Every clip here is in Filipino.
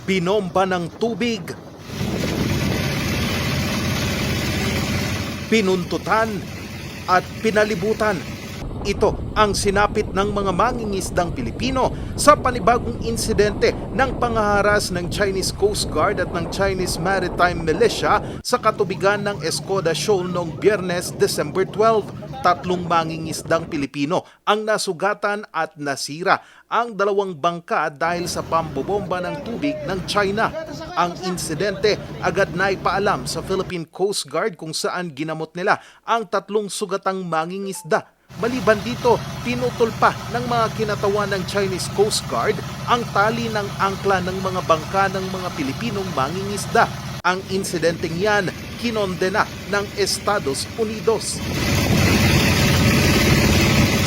binomba ng tubig, pinuntutan at pinalibutan. Ito ang sinapit ng mga mangingisdang Pilipino sa panibagong insidente ng pangaharas ng Chinese Coast Guard at ng Chinese Maritime Militia sa katubigan ng Escoda Shoal noong Biyernes, December 12. 3 mangingisdang Pilipino ang nasugatan at nasira ang 2 bangka dahil sa pambobomba ng tubig ng China. Ang insidente agad na ipaalam sa Philippine Coast Guard kung saan ginamot nila ang 3 sugatang mangingisda. Maliban dito, pinutol pa ng mga kinatawan ng Chinese Coast Guard ang tali ng angkla ng mga bangka ng mga Pilipinong mangingisda. Ang insidenteng yan, kinondena ng Estados Unidos.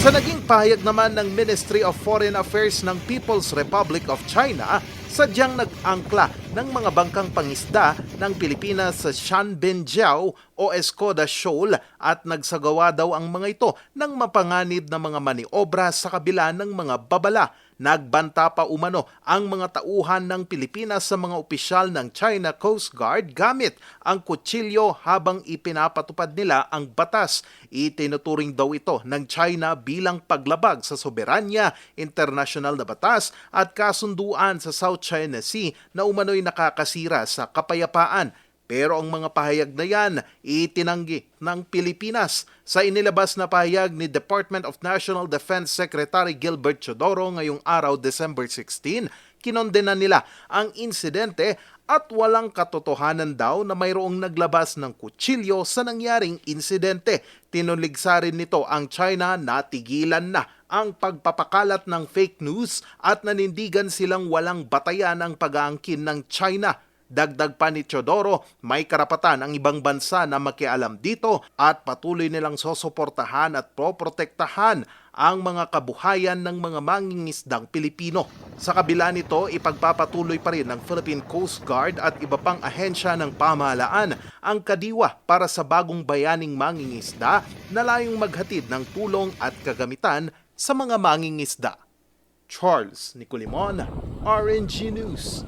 Sa naging pahayag naman ng Ministry of Foreign Affairs ng People's Republic of China, sadyang nag-angkla ng mga bangkang pangisda ng Pilipinas sa Shanbinjiao o Escoda Shoal at nagsagawa daw ang mga ito ng mapanganib na mga maniobra sa kabila ng mga babala. Nagbanta pa umano ang mga tauhan ng Pilipinas sa mga opisyal ng China Coast Guard gamit ang kutsilyo habang ipinapatupad nila ang batas. Itinuturing daw ito ng China bilang paglabag sa soberanya, internasyonal na batas at kasunduan sa South China Sea na umano'y nakakasira sa kapayapaan. Pero ang mga pahayag na yan, itinanggi ng Pilipinas. Sa inilabas na pahayag ni Department of National Defense Secretary Gilbert Chodoro ngayong araw, December 16, kinondena nila ang insidente at walang katotohanan daw na mayroong naglabas ng kutsilyo sa nangyaring insidente. Tinuligsa rin nito ang China na tigilan na ang pagpapakalat ng fake news at nanindigan silang walang batayan ang pag-aangkin ng China. Dagdag pa ni Chodoro, may karapatan ang ibang bansa na makialam dito at patuloy nilang sosuportahan at poprotektahan ang mga kabuhayan ng mga mangingisdang Pilipino. Sa kabila nito, ipagpapatuloy pa rin ng Philippine Coast Guard at iba pang ahensya ng pamahalaan ang kadiwa para sa bagong bayaning mangingisda na layong maghatid ng tulong at kagamitan sa mga mangingisda. Charles Nicolimon, RNG News.